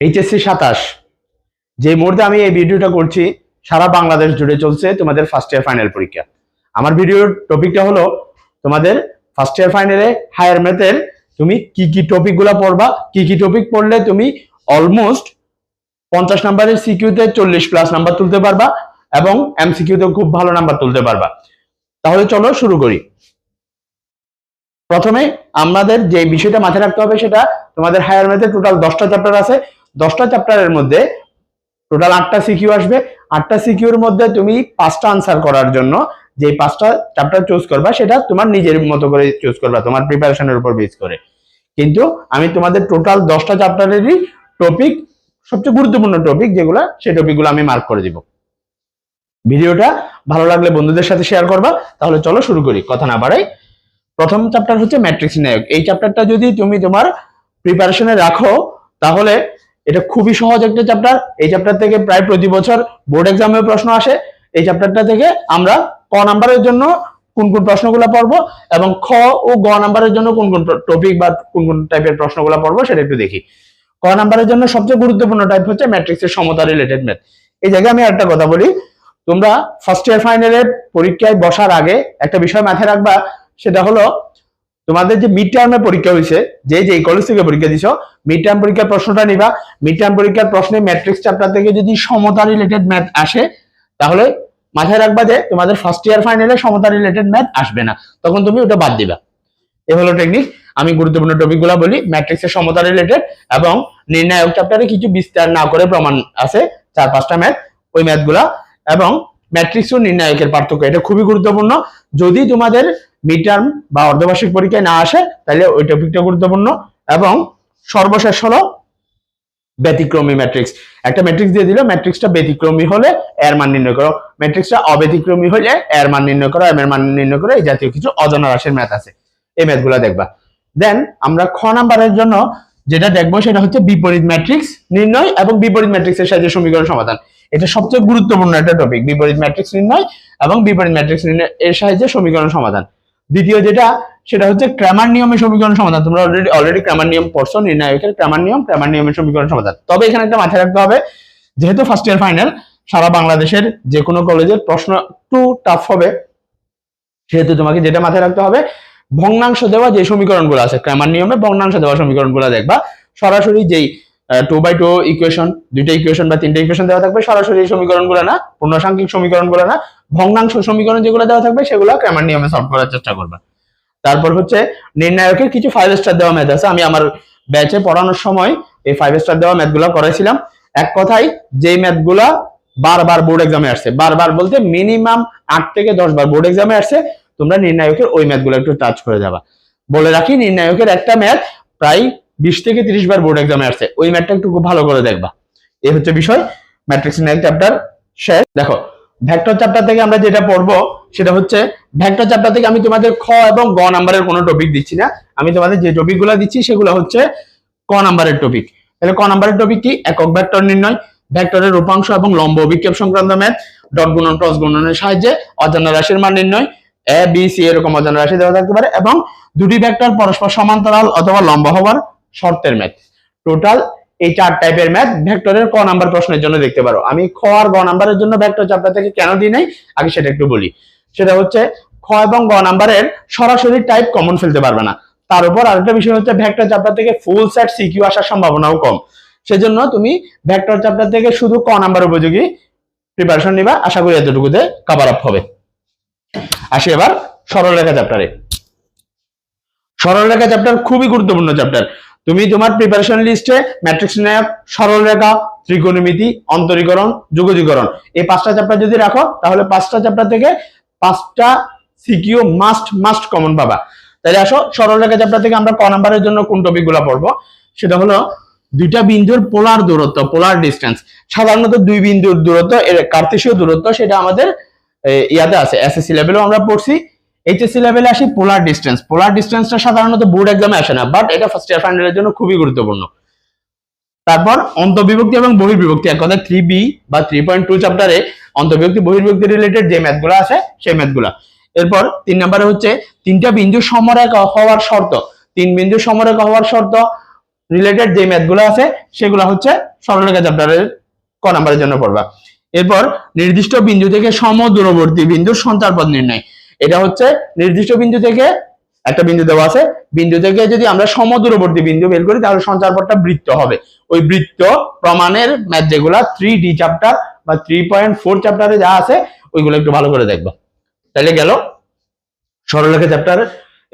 HSC 27 যে মুহূর্তে আমি এই ভিডিওটা করছি সারা বাংলাদেশ জুড়ে চলছে তোমাদের ফার্স্ট ইয়ার ফাইনাল পরীক্ষা। আমার ভিডিওর টপিকটা হলো তোমাদের ফার্স্ট ইয়ার ফাইনালে হায়ার ম্যাথের তুমি কি কি টপিকগুলো পড়বা, কি কি টপিক পড়লে তুমি অলমোস্ট 50 নম্বরের সিকিউতে 40+ নাম্বার তুলতে পারবা এবং এমসিকিউতে খুব ভালো নাম্বার তুলতে পারবা। তাহলে চলো শুরু করি। প্রথমে আমাদের যে বিষয়টা মাথায় রাখতে হবে সেটা তোমাদের হায়ার ম্যাথে টোটাল 10টা চ্যাপ্টার আছে। 10টা চ্যাপ্টারের মধ্যে টোটাল 8টা সিকিউ আসবে। 8টা সিকিউর মধ্যে তুমি 5টা আনসার করার জন্য যে 5টা চ্যাপ্টার চুজ করবা সেটা তোমার নিজের মতো করে চুজ করবা, তোমার প্রিপারেশনের উপর বেস করে। কিন্তু আমি তোমাদের টোটাল 10টা চ্যাপ্টারেরই টপিক, সবচেয়ে গুরুত্বপূর্ণ টপিক যেগুলো, সেই টপিকগুলো আমি মার্ক করে দিব। ভিডিওটা ভালো লাগলে বন্ধুদের সাথে শেয়ার করবা। তাহলে চলো শুরু করি, কথা না বাড়াই। প্রথম চ্যাপ্টার হচ্ছে ম্যাট্রিক্স নির্ণায়ক। এই চ্যাপ্টারটা যদি তুমি তোমার প্রিপারেশনে রাখো তাহলে এটা খুবই সহজ একটা চ্যাপ্টার। এই চ্যাপ্টার থেকে প্রায় প্রতি বছর বোর্ড এক্সামে প্রশ্ন আসে। এই চ্যাপ্টারটা থেকে আমরা ক নাম্বারের জন্য কোন কোন প্রশ্নগুলো পড়বো এবং খ ও গ নাম্বারের জন্য কোন কোন টপিক বা কোন কোন টাইপের প্রশ্নগুলো পড়বো সেটা একটু দেখি। ক নাম্বারের জন্য সবচেয়ে গুরুত্বপূর্ণ টাইপ হচ্ছে ম্যাট্রিক্সের সমতা রিলেটেড ম্যাথ। এই জায়গায় আমি একটা কথা বলি, তোমরা ফার্স্ট ইয়ার ফাইনালের পরীক্ষায় বসার আগে একটা বিষয় মাথায় রাখবা, সেটা হলো তোমাদের যে মিড টার্মে পরীক্ষা হয়েছে, যে কলেজ থেকে পরীক্ষা দিছো, মিড টার্ম পরীক্ষার প্রশ্নটা নিবা। মিড টার্ম পরীক্ষার প্রশ্নে ম্যাট্রিক্স চ্যাপ্টার থেকে যদি সমতা রিলেটেড ম্যাথ আসে তাহলে মাথায় রাখবা যে তোমাদের ফার্স্ট ইয়ার ফাইনালে সমতা রিলেটেড ম্যাথ আসবে না, তখন তুমি ওটা বাদ দিবা। এই হলো টেকনিক। আমি গুরুত্বপূর্ণ টপিকগুলো বলি। ম্যাট্রিক্সের সমতা রিলেটেড এবং নির্ণায়ক চ্যাপ্টারে কিছু বিস্তার না করে প্রমাণ আছে 4-5টা ম্যাথ, ওই ম্যাথগুলা এবং ম্যাট্রিক্স ও নির্ণায়কের পার্থক্য, এটা খুবই গুরুত্বপূর্ণ। যদি তোমাদের মিড টার্ম বা অর্ধবার্ষিক পরীক্ষায় না আসে তাহলে ওই টপিকটা গুরুত্বপূর্ণ। এবং সর্বশেষ হলো ব্যতিক্রমী ম্যাট্রিক্স। একটা ম্যাট্রিক্স দিয়ে দিল, ম্যাট্রিক্সটা ব্যতিক্রমী হলে এর মান নির্ণয় করো, ম্যাট্রিক্সটা অব্যতিক্রমী হলে এর মান নির্ণয় করো, এর মান নির্ণয় করো। এই জাতীয় কিছু অজানা রাশির ম্যাথ আছে, এই ম্যাথগুলো দেখবা। দেন আমরা খ নাম্বারের জন্য যেটা দেখবো সেটা হচ্ছে বিপরীত ম্যাট্রিক্স নির্ণয় এবং বিপরীত ম্যাট্রিক্সের সাহায্যে সমীকরণ সমাধান। এটা সবচেয়ে গুরুত্বপূর্ণ একটা টপিক, বিপরীত ম্যাট্রিক্স নির্ণয় এবং বিপরীত ম্যাট্রিক্স নির্ণয় এর সাহায্যে সমীকরণ সমাধান। দ্বিতীয় যেটা সেটা হচ্ছে ক্র্যামার নিয়মে সমীকরণ সমাধান। তোমরা অলরেডি ক্র্যামার নিয়ম পড়ছো, নির্ণায়কের ক্র্যামার নিয়মের সমীকরণ সমাধান। তবে এখানে একটা মাথায় রাখতে হবে, যেহেতু ফার্স্ট ইয়ার ফাইনাল, সারা বাংলাদেশের যে কোনো কলেজের প্রশ্ন একটু টাফ হবে, সেহেতু তোমাকে যেটা মাথায় রাখতে হবে, ভগ্নাংশ দেওয়া যে সমীকরণগুলো আছে ক্র্যামার নিয়মে ভগ্নাংশ দেওয়া সমীকরণগুলো দেখবা। সরাসরি যেই 2/2 ইকুয়েশন, 2টা ইকুয়েশন বা 3টা ইকুয়েশন দেওয়া থাকবে, সরাসরি সমীকরণগুলো না, পূর্ণসংখ্যক সমীকরণগুলো না, ভগ্নাংশ সমীকরণ যেগুলো দেওয়া থাকবে সেগুলো ক্র্যামার নিয়মে সলভ করার চেষ্টা করবা। তারপর হচ্ছে নির্ণায়কের কিছু 5 স্টার দেওয়া ম্যাথ আছে। আমি আমার ব্যাচে পড়ানোর সময় এই 5 স্টার দেওয়া ম্যাথগুলো করাইছিলাম। এক কথায় যেই ম্যাথগুলা বারবার বোর্ড এক্সামে আসছে, বারবার বলতে মিনিমাম 8 থেকে 10 বার বোর্ড এক্সামে আসছে, তোমরা নির্ণায়কের ওই ম্যাথগুলো একটু টাচ করে যাবা। বলে রাখি, নির্ণায়কের একটা ম্যাথ প্রায় 20 থেকে 30 বার বোর্ড এক্সামে আসছে, ওই ম্যাথটা একটু খুব ভালো করে দেখবা। এই হচ্ছে বিষয়। ম্যাট্রিক্স নির্ণায়ক চ্যাপ্টার শেষ। দেখো, ভেক্টর চ্যাপ্টার থেকে আমরা যেটা পড়বো সেটা হচ্ছে, ভেক্টর চ্যাপ্টার থেকে আমি তোমাদের খ এবং গ নাম্বারের কোনো টপিক দিচ্ছি না। আমি তোমাদের যে টপিকগুলো দিচ্ছি সেগুলো হচ্ছে ক নাম্বারের টপিক। তাহলে ক নাম্বারের টপিক কি? একক ভেক্টর নির্ণয়, ভেক্টরের রূপাংশ এবং লম্ব অভিক্ষেপ সংক্রান্ত ম্যাথ, ডট গুণন ক্রস গুণনের সাহায্যে অজানা রাশির মান নির্ণয়, এ বি সি এরকম অজানা রাশি দেওয়া থাকতে পারে, এবং দুটি ভেক্টর পরস্পর সমান্তরাল অথবা লম্ব হওয়ার শর্তের ম্যাথ। টোটাল এই 4 টাইপের ম্যাথ ভেক্টরের ক নাম্বার প্রশ্নের জন্য দেখতে পারো। আমি খ আর গ নাম্বারের জন্য ভেক্টর চ্যাপ্টার থেকে কেন দিই নাই আগে সেটা একটু বলি। সেটা হচ্ছে খ এবং গ নাম্বারের সরাসরি টাইপ কমন ফেলতে পারবে না। তার উপর আরেকটা বিষয় হচ্ছে ভেক্টর চ্যাপ্টার থেকে ফুল সেট সিকিউ আসার সম্ভাবনাও কম। সেজন্য তুমি ভেক্টর চ্যাপ্টার থেকে শুধু ক নাম্বার উপযোগী প্রিপারেশন নিবা। আশা করি এতটুকুতে কভার আপ হবে। আসি এবার সরলরেখা চ্যাপ্টারে। সরলরেখা চ্যাপ্টার খুবই গুরুত্বপূর্ণ চ্যাপ্টার। তুমি তোমার প্রিপারেশন লিস্টে ম্যাট্রিক্স নির্ণায়ক, সরলরেখা, ত্রিকোণমিতি, অন্তরীকরণ, যুগজীকরণ এই 5টা চ্যাপ্টার যদি রাখো তাহলে 5টা চ্যাপ্টার থেকে 5টা সিকিউ মাস্ট কমন পাবা। তাহলে আসো, সরলরেখা চ্যাপ্টার থেকে আমরা ক নাম্বারের জন্য কোন টপিকগুলো পড়বো সেটা হলো দুইটা বিন্দুর পোলার দূরত্ব, পোলার ডিসটেন্স। সাধারণত দুই বিন্দুর দূরত্ব, এর কার্তেশীয় দূরত্ব, সেটা আমাদের ইয়াতে আছে, এসএসসি লেভেলেও আমরা পড়ছি। এইচএসসি লেভেলে আসি পোলার ডিসটেন্স। পোলার ডিসটেন্সটা সাধারণত বোর্ড এক্সামে আসে না, বাট এটা ফার্স্ট ইয়ার ফাইনালের জন্য খুবই গুরুত্বপূর্ণ। তারপর অন্তর্বিভক্তি এবং বহির্বিভক্তি, এক কথা 3B বা 3.2 চ্যাপ্টারে অন্তর্বিভক্তি বহির্বিভক্তি রিলেটেড যে ম্যাথগুলো আছে সেই ম্যাথগুলো। এরপর 3 নম্বরে হচ্ছে 3টা বিন্দু সমরেখা হওয়ার শর্ত। 3 বিন্দু সমরেখা হওয়ার শর্ত রিলেটেড যে ম্যাথগুলো আছে সেগুলো হচ্ছে সরলরেখা চ্যাপ্টারের ক নাম্বারের জন্য পড়বা। এরপর নির্দিষ্ট বিন্দু থেকে সমদূরবর্তী বিন্দুর সঞ্চারপথ নির্ণয়। এটা হচ্ছে নির্দিষ্ট বিন্দু থেকে একটা বিন্দু দেওয়া আছে, বিন্দু থেকে যদি আমরা সমদূরবর্তী বিন্দু বের করি তাহলে সঞ্চারপথটা বৃত্ত হবে। ওই বৃত্ত প্রমাণের ম্যাথ যেগুলা 3D চ্যাপ্টার বা 3.4 চ্যাপ্টারে যা আছে ওইগুলো একটু ভালো করে দেখবা। তাহলে গেল সরলরেখা চ্যাপ্টার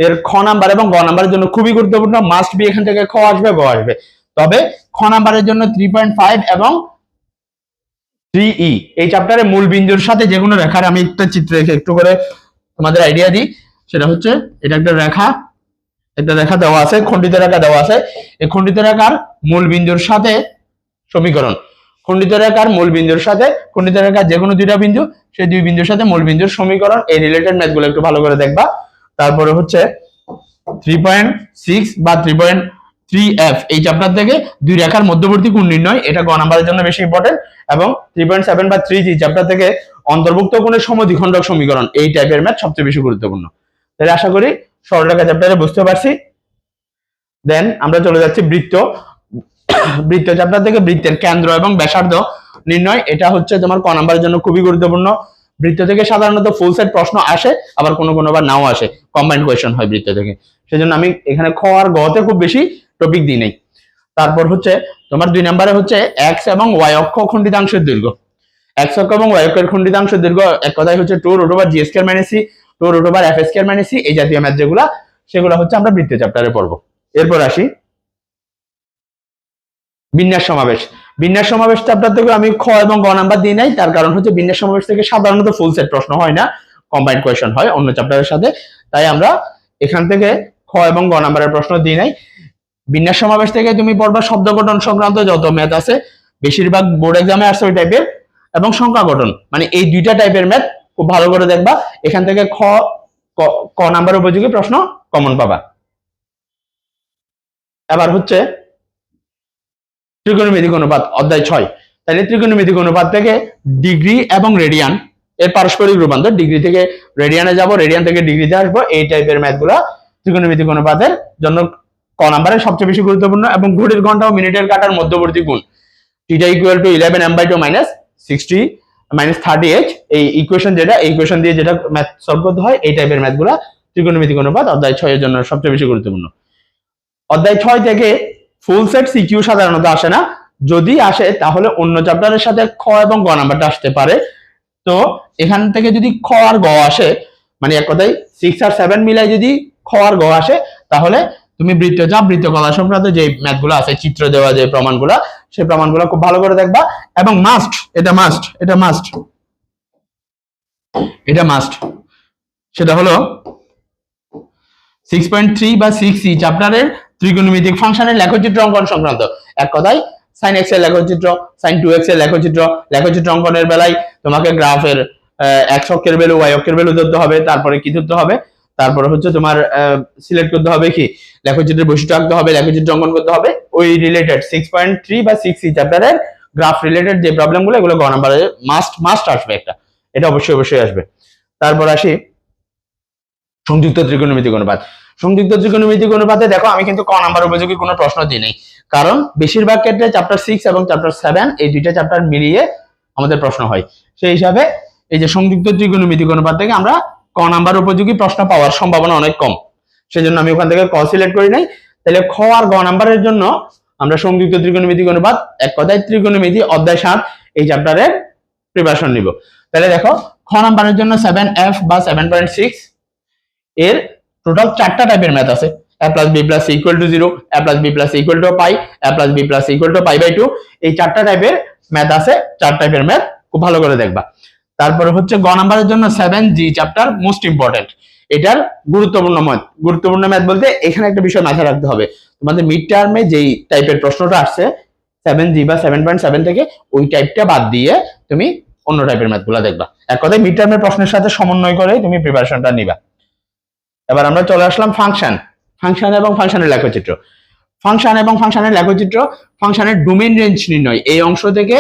এর খ নাম্বার এবং গ নাম্বারের জন্য খুবই গুরুত্বপূর্ণ, মাস্ট বি এখান থেকে খ আসবে গ আসবে। তবে খ নাম্বারের জন্য 3.5 এবং 3E এই চ্যাপ্টারে মূল বিন্দুর সাথে যে কোনো রেখার, আমি একটা চিত্র রেখে একটু করে তোমাদের আইডিয়া দিই। সেটা হচ্ছে এটা একটা রেখা দেওয়া আছে, খণ্ডিত রেখা দেওয়া আছে। এই খণ্ডিত রেখার মূল বিন্দুর সাথে সমীকরণ, খণ্ডিত রেখার মূল বিন্দুর সাথে খণ্ডিত রেখার যে কোনো দুইটা বিন্দু, সেই দুই বিন্দুর সাথে মূল বিন্দুর সমীকরণ, এই রিলেটেড ম্যাথগুলো একটু ভালো করে দেখবা। তারপরে হচ্ছে 3.6 বা 3.3F এই চ্যাপ্টার থেকে দুই রেখার মধ্যবর্তী কোণ নির্ণয়, এটা গ নাম্বারের জন্য বেশি ইম্পর্টেন্ট। এবং 3.7 বা 3G চ্যাপ্টার থেকে অন্তর্ভুক্ত কোণের সমদ্বিখণ্ডক সমীকরণ, এই টাইপের ম্যাথ সবচেয়ে বেশি গুরুত্বপূর্ণ। তাহলে আশা করি সরলরেখা চ্যাপ্টারে বুঝতে পারছি। দেন আমরা চলে যাচ্ছি বৃত্ত চ্যাপ্টার থেকে বৃত্তের কেন্দ্র এবং ব্যাসার্ধ নির্ণয়। এটা হচ্ছে তোমার ক নাম্বারের জন্য খুবই গুরুত্বপূর্ণ। বৃত্ত থেকে সাধারণত ফুল সেট প্রশ্ন আসে, আবার কোনো বার নাও আসে, কম্বাইন্ড কোয়েশ্চেন হয় বৃত্ত থেকে। সেজন্য আমি এখানে খ আর গ তে খুব বেশি টপিক দিই নাই। তারপর হচ্ছে তোমার 2 নম্বরে হচ্ছে x এবং y অক্ষ খণ্ডিতাংশের দৈর্ঘ্য। x অক্ষ এবং y অক্ষের খণ্ডিতাংশের দৈর্ঘ্য এক কথায় হচ্ছে 2√g²-c 2√f²-c এই জাতীয় ম্যাথ যেগুলা, সেগুলো হচ্ছে আমরা বৃত্ত চ্যাপ্টারে পড়বো। এরপর আসি বিন্যাস সমাবেশ চ্যাপ্টার থেকে আমি খ এবং গ নাম্বার দিই নাই, তার কারণ হচ্ছে বিন্যাস সমাবেশ থেকে সাধারণত ফুল সেট প্রশ্ন হয় না, কম্বাইন্ড কোয়েশ্চেন হয় অন্য চ্যাপ্টারের সাথে, তাই আমরা এখান থেকে খ এবং গ নাম্বারের প্রশ্ন দিই নাই। বিন্যাস সমাবেশ থেকে তুমি পড়বা শব্দ গঠন সংক্রান্ত যত ম্যাথ আছে, বেশিরভাগ বোর্ড এক্সামে আসছে ওই টাইপের, এবং সংখ্যা গঠন, মানে এই দুইটা টাইপের ম্যাথ খুব ভালো করে দেখবা। এখান থেকে ক নাম্বার উপযোগী প্রশ্ন কমন পাবা। এবার হচ্ছে ত্রিকোণমিতিক অনুপাত অধ্যায় 6। তাহলে ত্রিকোণমিতিক অনুপাত থেকে ডিগ্রি এবং রেডিয়ান এর পারস্পরিক রূপান্তর, ডিগ্রি থেকে রেডিয়ানে যাব, রেডিয়ান থেকে ডিগ্রিতে আসবো, এই টাইপের ম্যাথগুলো ত্রিকোণমিতিক অনুপাতের জন্য ক নাম্বারে সবচেয়ে বেশি গুরুত্বপূর্ণ। এবং ঘড়ির ঘন্টা ও মিনিটের কাঁটার মধ্যবর্তী কোণ theta equal to 11m/2 -60 -30h, এই ইকুয়েশন এই ইকুয়েশন দিয়ে যেটা ম্যাথ সলভ করতে হয়, এই টাইপের ম্যাথগুলো ত্রিকোণমিতিক অনুপাত অধ্যায় 6 এর জন্য সবচেয়ে বেশি গুরুত্বপূর্ণ। অধ্যায় 6 থেকে ফুল সেট সিকিউ সাধারণত আসে না, যদি আসে তাহলে অন্য চ্যাপ্টারের সাথে খ এবং গ নাম্বারটা আসতে পারে। তো এখান থেকে যদি খ আর গ আসে, মানে এক কথায় 6 আর 7 মিলাই যদি খ আর গ আসে, তাহলে তুমি বৃত্তচাপ বৃত্তকলা সংক্রান্ত যে ম্যাথগুলো আছে, চিত্র দেওয়া যে প্রমাণগুলো, সেই প্রমাণগুলো খুব ভালো করে দেখবা। এবং এটা মাস্ট সেটা হলো 6.3 বা 6E চ্যাপ্টারের ত্রিকোণমিতিক ফাংশনের লেখচিত্র অঙ্কন সংক্রান্ত। এক কথায় sin x এর লেখচিত্র, sin 2x এর লেখচিত্র অঙ্কনের বেলায় তোমাকে গ্রাফের x অক্ষের ভ্যালু y অক্ষের ভ্যালু ধরতে হবে, তারপরে কি ধরতে হবে, তারপরে হচ্ছে তোমার সিলেক্ট করতে হবে, কি লেখচিত্রের বৈশিষ্ট্য আঁকতে হবে, লেখচিত্র অঙ্কন করতে হবে। ওই রিলেটেড 6.3 বা 6E চ্যাপ্টারের গ্রাফ রিলেটেড যে প্রবলেমগুলো, এগুলো গ নাম্বারে মাস্ট আসবে, এটা অবশ্যই আসবে। তারপর আসি সংযুক্ত ত্রিকোণমিতিক অনুপাতে দেখো আমি কিন্তু ক নাম্বার উপযোগী কোনো প্রশ্ন দিই নাই, কারণ বেশিরভাগ ক্ষেত্রে চ্যাপ্টার 6 এবং চ্যাপ্টার 7 এই দুইটা চ্যাপ্টার মিলিয়ে আমাদের প্রশ্ন হয়। সেই হিসাবে এই যে সংযুক্ত ত্রিকোণমিতিক অনুপাত থেকে আমরা ক নাম্বার উপযোগী প্রশ্ন পাওয়ার সম্ভাবনা অনেক কম, সেজন্য আমি ওখান থেকে ক সিলেক্ট করি নাই। তাহলে খ আর গ নাম্বারের জন্য আমরা সংযুক্ত ত্রিকোণমিতিক অনুপাত, এক কথায় ত্রিকোণমিতি অধ্যায় 7 এই চ্যাপ্টারের প্রিপারেশন নিব। তাহলে দেখো খ নাম্বারের জন্য 7F বা 7.6 এর টোটাল 4টা টাইপের ম্যাথ আছে। a + b + c = 0, a + b + c = π, a + b + c = π/2, এই 4টা টাইপের ম্যাথ আছে। 4 টাইপের ম্যাথ খুব ভালো করে দেখবা। তারপরে হচ্ছে গ নাম্বারের জন্য 7G চ্যাপ্টার মোস্ট ইম্পর্টেন্ট, এটার গুরুত্বপূর্ণ ম্যাথ বলতে এখানে একটা বিষয় মাথায় রাখতে হবে, তোমাদের মিড টার্মে যেই টাইপের প্রশ্নটা আসছে 7G বা 7.7 থেকে, ওই টাইপটা বাদ দিয়ে তুমি অন্য টাইপের ম্যাথগুলো দেখবা। এক কথায় মিড টার্মের প্রশ্নের সাথে সমন্বয় করে তুমি প্রিপারেশনটা নিবা। এবার আমরা চলে আসলাম ফাংশন এবং ফাংশনের লেখচিত্র। ফাংশনের ডোমেইন রেঞ্জ নির্ণয়, এই অংশ থেকে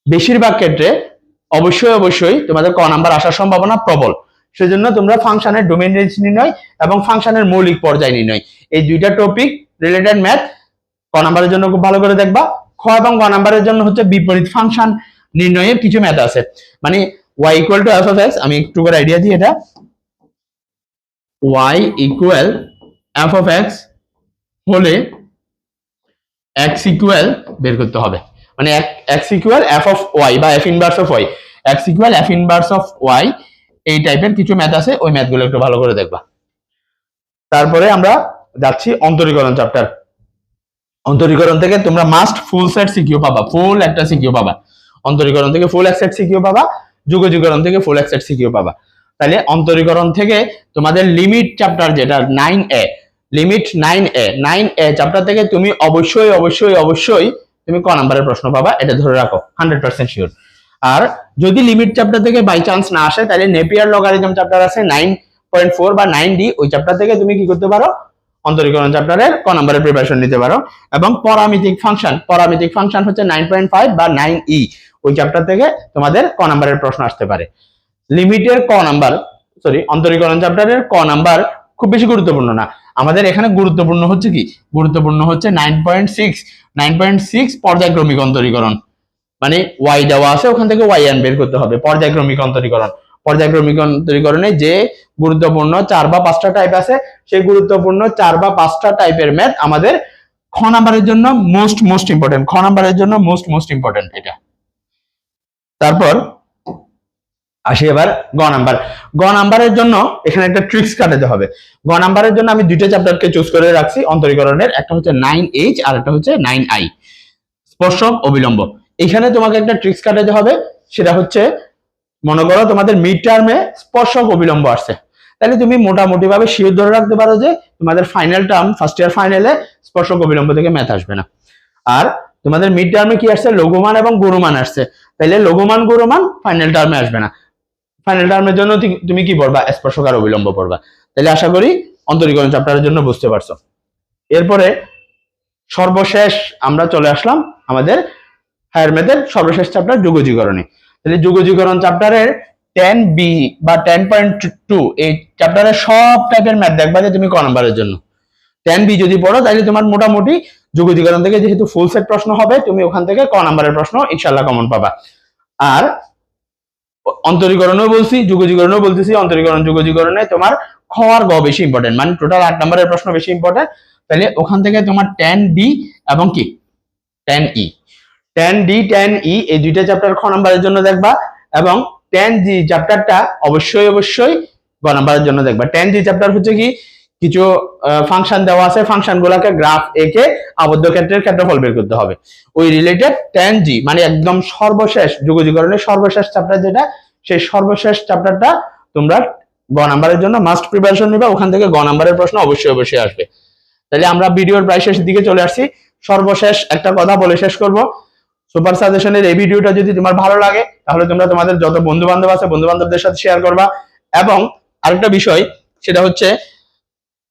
বেশিরভাগ ক্ষেত্রে অবশ্যই তোমাদের ক নাম্বার আসার সম্ভাবনা প্রবল। সেজন্য তোমরা ফাংশনের ডোমেইন রেঞ্জ নির্ণয় এবং ফাংশনের মৌলিক পর্যায় নির্ণয়, এই দুইটা টপিক রিলেটেড ম্যাথ নাম্বারের জন্য খুব ভালো করে দেখবা। খ এবং গ নাম্বারের জন্য হচ্ছে বিপরীত ফাংশন নির্ণয়ের কিছু ম্যাথ আছে, মানে y equal to f of x, আমি একটু করে আইডিয়া দিই, এটা y equal f of x হলে x ইকুয়াল বের করতে হবে, মানে x equal f of y বা f inverse of y, x equal f inverse of y, এই টাইপের কিছু ম্যাথ আছে, ওই ম্যাথগুলো একটু ভালো করে দেখবা। তারপরে আমরা যাচ্ছি অন্তরীকরণ চ্যাপ্টার। অন্তরীকরণ থেকে তোমরা মাস্ট ফুল সেট সিকিউ পাবা, ফুল একটা সিকিউ পাবা অন্তরীকরণ থেকে, ফুল এক সেট সিকিউ পাবা, যুগজীকরণ থেকে ফুল এক সেট সিকিউ পাবা। তাহলে অন্তরীকরণ থেকে তোমাদের লিমিট চ্যাপ্টার যেটা 9A, লিমিট 9A চ্যাপ্টার থেকে তুমি অবশ্যই অবশ্যই অবশ্যই তুমি ক নাম্বারের প্রশ্ন পাবা, এটা ধরে রাখো 100% শিওর। আর যদি লিমিট চ্যাপ্টার থেকে বাই চান্স না আসে, তাহলে নেপিয়ার লগারিদম চ্যাপ্টার আছে 9.4 বা 9D, ওই চ্যাপ্টার থেকে তুমি কি করতে পারো, অন্তরীকরণ চ্যাপ্টারের ক নাম্বারের প্রিপারেশন নিতে পারো। এবং পরামিতিক ফাংশন হচ্ছে 9.5 বা 9E, ওই চ্যাপ্টার থেকে তোমাদের ক নাম্বারের প্রশ্ন আসতে পারে। লিমিটের ক নাম্বার, অন্তরীকরণ চ্যাপ্টারের ক নাম্বার খুব বেশি গুরুত্বপূর্ণ না, আমাদের এখানে গুরুত্বপূর্ণ হচ্ছে কি, গুরুত্বপূর্ণ হচ্ছে 9.6 পর্যায়ক্রমিক অন্তরীকরণ, মানে y দেওয়া আছে, ওখান থেকে yn বের করতে হবে। পর্যায়ক্রমিক অন্তরীকরণে যে গুরুত্বপূর্ণ 4 বা 5টা টাইপ আছে, সেই গুরুত্বপূর্ণ 4 বা 5টা টাইপের ম্যাথ আমাদের খ নাম্বারের জন্য মোস্ট ইম্পর্টেন্ট, খ নাম্বারের জন্য মোস্ট ইম্পর্টেন্ট এটা। তারপর আসি এবার গ নাম্বারের জন্য এখানে একটা ট্রিক্স কাটাতে হবে। গ নাম্বারের জন্য আমি দুইটা চ্যাপ্টারকে চুজ করে রাখছি অন্তরীকরণের, একটা হচ্ছে 9H আর একটা হচ্ছে 9I, স্পর্শক অবিলম্ব। এখানে তোমাকে একটা ট্রিক্স কাটাতে হবে, সেটা হচ্ছে মনে করো তোমাদের মিড টার্মে স্পর্শক অবিলম্ব আসছে, তাহলে তুমি মোটামুটি ভাবে শিওর ধরে রাখতে পারো যে তোমাদের ফাইনাল টার্ম, ফার্স্ট ইয়ার ফাইনালে স্পর্শক অবিলম্ব থেকে ম্যাথ আসবে না। আর তোমাদের মিড টার্মে কি আসছে, লঘুমান এবং গুরুমান আসছে, তাহলে লঘুমান গুরুমান ফাইনাল টার্মে আসবে না। ফাইনাল টার্মের জন্য তুমি কি পড়বা, স্পর্শক আর অবিলম্ব পড়বা। তাহলে আশা করি অন্তরীকরণ চ্যাপ্টারের জন্য বুঝতে পারছো। এরপরে সর্বশেষ আমরা চলে আসলাম আমাদের হায়ার ম্যাথের সর্বশেষ চ্যাপ্টার যুগজীকরণে। তাহলে যুগজীকরণ চ্যাপ্টারের 10B বা 10.2 এই চ্যাপ্টারের সব টাইপের ম্যাথ দেখবা যে তুমি ক নাম্বারের জন্য। 10B যদি পড়ো তাহলে তোমার মোটামুটি যুগজীকরণ থেকে যেহেতু ফুল সেট প্রশ্ন হবে, তুমি ওখান থেকে ক নাম্বারের প্রশ্ন ইনশাআল্লাহ কমন পাবা। আর অন্তরীকরণও বলছি, যুগজীকরণও বলতেছি, অন্তরীকরণ যুগজীকরণে তোমার খ আর গ বেশি ইম্পর্টেন্ট, মানে টোটাল 8 নাম্বারের প্রশ্ন বেশি ইম্পর্টেন্ট। তাহলে ওখান থেকে তোমার 10D এবং কি 10E, 10D 10E এই দুইটা চ্যাপ্টার খ নাম্বারের জন্য দেখবা, এবং 10G চ্যাপ্টারটা অবশ্যই অবশ্যই গ নাম্বারের জন্য দেখবা। 10G চ্যাপ্টার হচ্ছে কি, কিছু ফাংশন দেওয়া আছে, ফাংশন গুলাকে গ্রাফ এঁকে আবদ্ধ ক্ষেত্রের ক্ষেত্রফল বের করতে হবে, ওই রিলেটেড 10G, মানে একদম সর্বশেষ যুগজীকরণের সর্বশেষ চ্যাপ্টার যেটা, সেই সর্বশেষ চ্যাপ্টারটা তোমরা গ নাম্বারের জন্য মাস্ট প্রিপারেশন নিবা, ওখান থেকে গ নাম্বারের প্রশ্ন অবশ্যই অবশ্যই আসবে। তাহলে আমরা ভিডিওর প্রায় শেষের দিকে চলে আসছি, সর্বশেষ একটা কথা বলে শেষ করব। সুপার সাজেশনের এই ভিডিওটা যদি তোমার ভালো লাগে, তাহলে তোমরা তোমাদের যত বন্ধু বান্ধব আছে বন্ধু বান্ধবদের সাথে শেয়ার করবা। এবং আরেকটা বিষয়, সেটা হচ্ছে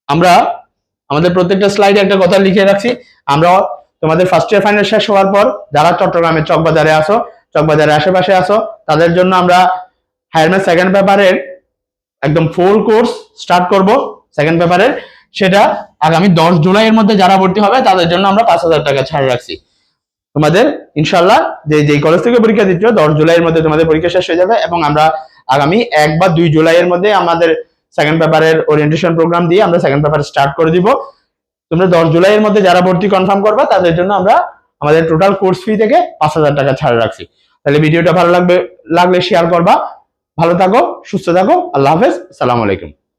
আমরা আমাদের প্রত্যেকটা স্লাইডে একটা কথা লিখে রাখছি, আমরা তোমাদের ফার্স্ট ইয়ার ফাইনাল শেষ হওয়ার পর যারা চট্টগ্রামের চকবাজারে আসো, চকবাজারের আশেপাশে আসো, তাদের জন্য আমরা হায়ার ম্যাথ সেকেন্ড পেপারের একদম ফুল কোর্স স্টার্ট করব সেকেন্ড পেপারের, সেটা আগামী 10 জুলাইয়ের মধ্যে যারা ভর্তি হবে তাদের জন্য আমরা 5,000 টাকা ছাড় রাখছি। তোমাদের ইনশাআল্লাহ যেই কলেজ থেকে পরীক্ষা দিচ্ছ 10 জুলাইয়ের মধ্যে তোমাদের পরীক্ষা শেষ হয়ে যাবে, এবং আমরা আগামী 1 বা 2 জুলাইয়ের মধ্যে আমাদের সেকেন্ড পেপারের ওরিয়েন্টেশন প্রোগ্রাম দিয়ে আমরা সেকেন্ড পেপার স্টার্ট করে দিব। তোমরা 10 জুলাইয়ের মধ্যে যারা ভর্তি কনফার্ম করবে তাদের জন্য আমরা আমাদের টোটাল কোর্স ফি থেকে 5,000 টাকা ছাড় রাখছি। তাহলে ভিডিওটা ভালো লাগলে শেয়ার করবা। ভালো থাকো, সুস্থ থাকো, আল্লাহ হাফেজ, আসসালামু আলাইকুম।